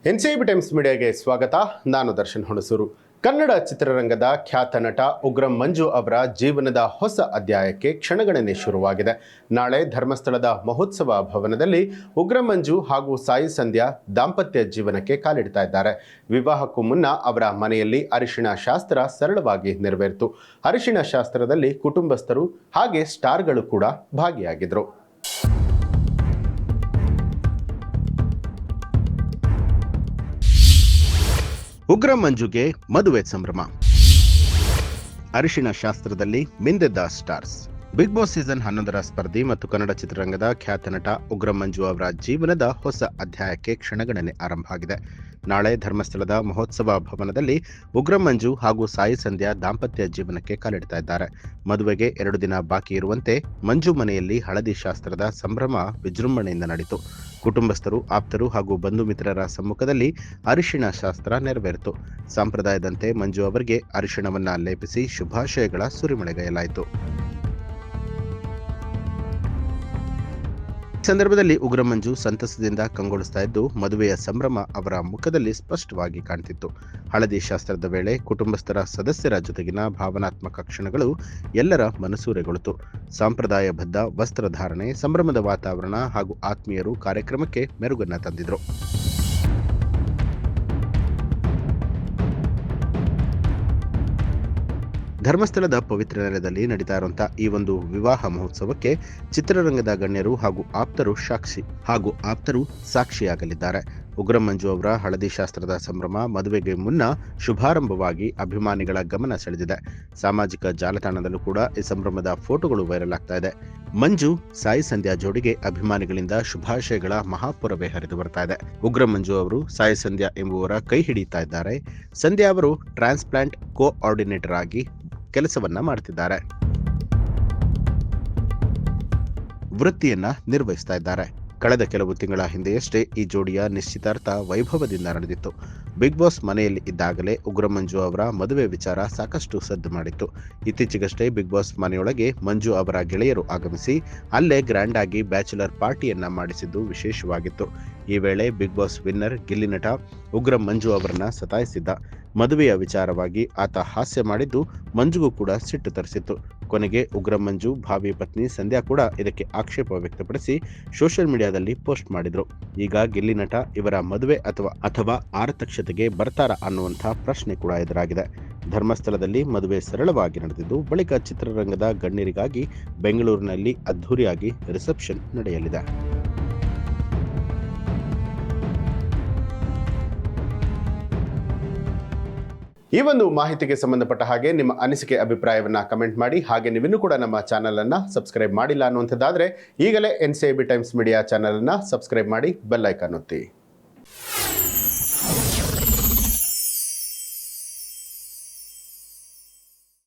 NCB times ಮೀಡಿಯಾಗೆ ಸ್ವಾಗತ. ನಾನು ದರ್ಶನ್ ಹುಣಸೂರು. ಕನ್ನಡ ಚಿತ್ರರಂಗದ ಖ್ಯಾತ ನಟ ಉಗ್ರಂ ಮಂಜು ಅವರ ಜೀವನದ ಹೊಸ ಅಧ್ಯಾಯಕ್ಕೆ ಕ್ಷಣಗಣನೆ ಶುರುವಾಗಿದೆ. ನಾಳೆ ಧರ್ಮಸ್ಥಳದ ಮಹೋತ್ಸವ ಭವನದಲ್ಲಿ ಉಗ್ರಂ ಮಂಜು ಹಾಗೂ ಸಾಯಿ ಸಂಧ್ಯಾ ದಾಂಪತ್ಯ ಜೀವನಕ್ಕೆ ಕಾಲಿಡ್ತಾ ಇದ್ದಾರೆ. ವಿವಾಹಕ್ಕೂ ಮುನ್ನ ಅವರ ಮನೆಯಲ್ಲಿ ಅರಿಶಿಣ ಶಾಸ್ತ್ರ ಸರಳವಾಗಿ ನೆರವೇರಿತು. ಅರಿಶಿಣ ಶಾಸ್ತ್ರದಲ್ಲಿ ಕುಟುಂಬಸ್ಥರು ಹಾಗೆ ಸ್ಟಾರ್ಗಳು ಕೂಡ ಭಾಗಿಯಾಗಿದ್ದರು. ಉಗ್ರಂ ಮಂಜುಗೆ ಮದುವೆ ಸಂಭ್ರಮ. ಅರಿಶಿಣ ಶಾಸ್ತ್ರದಲ್ಲಿ ಮಿಂದೆದ್ದ ಸ್ಟಾರ್ಸ್. ಬಿಗ್ ಬಾಸ್ ಸೀಸನ್ 11ರ ಸ್ಪರ್ಧಿ ಮತ್ತು ಕನ್ನಡ ಚಿತ್ರರಂಗದ ಖ್ಯಾತ ನಟ ಉಗ್ರಂ ಮಂಜು ಅವರ ಜೀವನದ ಹೊಸ ಅಧ್ಯಾಯಕ್ಕೆ ಕ್ಷಣಗಣನೆ ಆರಂಭ ಆಗಿದೆ. ನಾಳೆ ಧರ್ಮಸ್ಥಳದ ಮಹೋತ್ಸವ ಭವನದಲ್ಲಿ ಉಗ್ರಂ ಮಂಜು ಹಾಗೂ ಸಾಯಿ ಸಂಧ್ಯಾ ದಾಂಪತ್ಯ ಜೀವನಕ್ಕೆ ಕಾಲಿಡ್ತಾ ಇದ್ದಾರೆ. ಮದುವೆಗೆ 2 ದಿನ ಬಾಕಿ ಇರುವಂತೆ ಮಂಜು ಮನೆಯಲ್ಲಿ ಹಳದಿ ಶಾಸ್ತ್ರದ ಸಂಭ್ರಮ ವಿಜೃಂಭಣೆಯಿಂದ ನಡೆಯಿತು. ಕುಟುಂಬಸ್ಥರು, ಆಪ್ತರು ಹಾಗೂ ಬಂಧು ಮಿತ್ರರ ಸಮ್ಮುಖದಲ್ಲಿ ಅರಿಶಿಣ ಶಾಸ್ತ್ರ ನೆರವೇರಿತು. ಸಂಪ್ರದಾಯದಂತೆ ಮಂಜು ಅವರಿಗೆ ಅರಿಶಿಣವನ್ನ ಲೇಪಿಸಿ ಶುಭಾಶಯಗಳ ಸುರಿಮಳೆಗೈಯಲಾಯಿತು. ಈ ಸಂದರ್ಭದಲ್ಲಿ ಉಗ್ರಂ ಮಂಜು ಸಂತಸದಿಂದ ಕಂಗೊಳಿಸ್ತಾ ಇದ್ದು, ಮದುವೆಯ ಸಂಭ್ರಮ ಅವರ ಮುಖದಲ್ಲಿ ಸ್ಪಷ್ಟವಾಗಿ ಕಾಣ್ತಿತ್ತು. ಹಳದಿ ಶಾಸ್ತ್ರದ ವೇಳೆ ಕುಟುಂಬಸ್ಥರ ಸದಸ್ಯರ ಜೊತೆಗಿನ ಭಾವನಾತ್ಮಕ ಕ್ಷಣಗಳು ಎಲ್ಲರ ಮನಸೂರೆಗೊಳಿತು. ಸಂಪ್ರದಾಯಬದ್ಧ ವಸ್ತ್ರಧಾರಣೆ, ಸಂಭ್ರಮದ ವಾತಾವರಣ ಹಾಗೂ ಆತ್ಮೀಯರು ಕಾರ್ಯಕ್ರಮಕ್ಕೆ ಮೆರುಗನ್ನ ತಂದಿದ್ರು. ಧರ್ಮಸ್ಥಳದ ಪವಿತ್ರ ನೆಲದಲ್ಲಿ ನಡೀತಾ ಇರುವಂತಹ ಈ ಒಂದು ವಿವಾಹ ಮಹೋತ್ಸವಕ್ಕೆ ಚಿತ್ರರಂಗದ ಗಣ್ಯರು ಹಾಗೂ ಆಪ್ತರು ಸಾಕ್ಷಿಯಾಗಲಿದ್ದಾರೆ. ಉಗ್ರಂ ಮಂಜು ಅವರ ಹಳದಿ ಶಾಸ್ತ್ರದ ಸಂಭ್ರಮ ಮದುವೆಗೆ ಮುನ್ನ ಶುಭಾರಂಭವಾಗಿ ಅಭಿಮಾನಿಗಳ ಗಮನ ಸೆಳೆದಿದೆ. ಸಾಮಾಜಿಕ ಜಾಲತಾಣದಲ್ಲೂ ಕೂಡ ಈ ಸಂಭ್ರಮದ ಫೋಟೋಗಳು ವೈರಲ್ ಆಗ್ತಾ ಇದೆ. ಮಂಜು ಸಾಯಿ ಸಂಧ್ಯಾ ಜೋಡಿಗೆ ಅಭಿಮಾನಿಗಳಿಂದ ಶುಭಾಶಯಗಳ ಮಹಾಪುರವೇ ಹರಿದು ಬರ್ತಾ ಇದೆ. ಉಗ್ರಂ ಮಂಜು ಅವರು ಸಾಯಿ ಸಂಧ್ಯಾ ಎಂಬುವರ ಕೈ ಹಿಡಿಯುತ್ತಾ ಇದ್ದಾರೆ. ಸಂಧ್ಯಾ ಅವರು ಟ್ರಾನ್ಸ್ಪ್ಲಾಂಟ್ ಕೋಆರ್ಡಿನೇಟರ್ ಆಗಿ ಕೆಲಸವನ್ನ ಮಾಡ್ತಿದ್ದಾರೆ. ವೃತ್ತಿಯನ್ನ ನಿರ್ವಹಿಸ್ತಾ ಇದ್ದಾರೆ. ಕಳೆದ ಕೆಲವು ತಿಂಗಳ ಹಿಂದೆಯಷ್ಟೇ ಈ ಜೋಡಿಯ ನಿಶ್ಚಿತಾರ್ಥ ವೈಭವದಿಂದ ನಡೆದಿತ್ತು. ಬಿಗ್ ಬಾಸ್ ಮನೆಯಲ್ಲಿ ಇದ್ದಾಗಲೇ ಉಗ್ರಂ ಮಂಜು ಅವರ ಮದುವೆ ವಿಚಾರ ಸಾಕಷ್ಟು ಸದ್ದು ಮಾಡಿತ್ತು. ಇತ್ತೀಚೆಗಷ್ಟೇ ಬಿಗ್ ಬಾಸ್ ಮನೆಯೊಳಗೆ ಮಂಜು ಅವರ ಗೆಳೆಯರು ಆಗಮಿಸಿ ಅಲ್ಲೇ ಗ್ರ್ಯಾಂಡ್ ಆಗಿ ಬ್ಯಾಚುಲರ್ ಪಾರ್ಟಿಯನ್ನ ಮಾಡಿಸಿದ್ದು ವಿಶೇಷವಾಗಿತ್ತು. ಈ ವೇಳೆ ಬಿಗ್ ಬಾಸ್ ವಿನ್ನರ್ ಗಿಲ್ಲಿ ನಟ ಉಗ್ರಂ ಮಂಜು ಅವರನ್ನ ಸತಾಯಿಸಿದ್ದ. ಮದುವೆಯ ವಿಚಾರವಾಗಿ ಆತ ಹಾಸ್ಯ ಮಾಡಿದ್ದು ಮಂಜುಗೂ ಕೂಡ ಸಿಟ್ಟು ತರಿಸಿತ್ತು. ಕೊನೆಗೆ ಉಗ್ರಂ ಮಂಜು ಭಾವಿ ಪತ್ನಿ ಸಂಧ್ಯಾ ಕೂಡ ಇದಕ್ಕೆ ಆಕ್ಷೇಪ ವ್ಯಕ್ತಪಡಿಸಿ ಸೋಷಿಯಲ್ ಮೀಡಿಯಾದಲ್ಲಿ ಪೋಸ್ಟ್ ಮಾಡಿದ್ರು. ಈಗ ಗಿಲ್ಲಿ ನಟ ಇವರ ಮದುವೆ ಅಥವಾ ಆರತಕ್ಷತೆಗೆ ಬರ್ತಾರಾ ಅನ್ನುವಂಥ ಪ್ರಶ್ನೆ ಕೂಡ ಎದುರಾಗಿದೆ. ಧರ್ಮಸ್ಥಳದಲ್ಲಿ ಮದುವೆ ಸರಳವಾಗಿ ನಡೆದಿದ್ದು, ಬಳಿಕ ಚಿತ್ರರಂಗದ ಗಣ್ಯರಿಗಾಗಿ ಬೆಂಗಳೂರಿನಲ್ಲಿ ಅದ್ಧೂರಿಯಾಗಿ ರಿಸೆಪ್ಷನ್ ನಡೆಯಲಿದೆ. ಈ ಒಂದು ಮಾಹಿತಿಗೆ ಸಂಬಂಧಪಟ್ಟ ಹಾಗೆ ನಿಮ್ಮ ಅನಿಸಿಕೆ ಅಭಿಪ್ರಾಯವನ್ನ ಕಮೆಂಟ್ ಮಾಡಿ. ಹಾಗೆ ನೀವಿನ್ನೂ ಕೂಡ ನಮ್ಮ ಚಾನಲ್ ಅನ್ನ ಸಬ್ಸ್ಕ್ರೈಬ್ ಮಾಡಿಲ್ಲ ಅನ್ನುವಂಥದ್ದಾದ್ರೆ ಈಗಲೇ ಎನ್ಸಿಬಿ ಟೈಮ್ಸ್ ಮೀಡಿಯಾ ಚಾನಲ್ ಅನ್ನ ಸಬ್ಸ್ಕ್ರೈಬ್ ಮಾಡಿ, ಬೆಲ್ ಐಕಾನ್ ಒತ್ತಿ.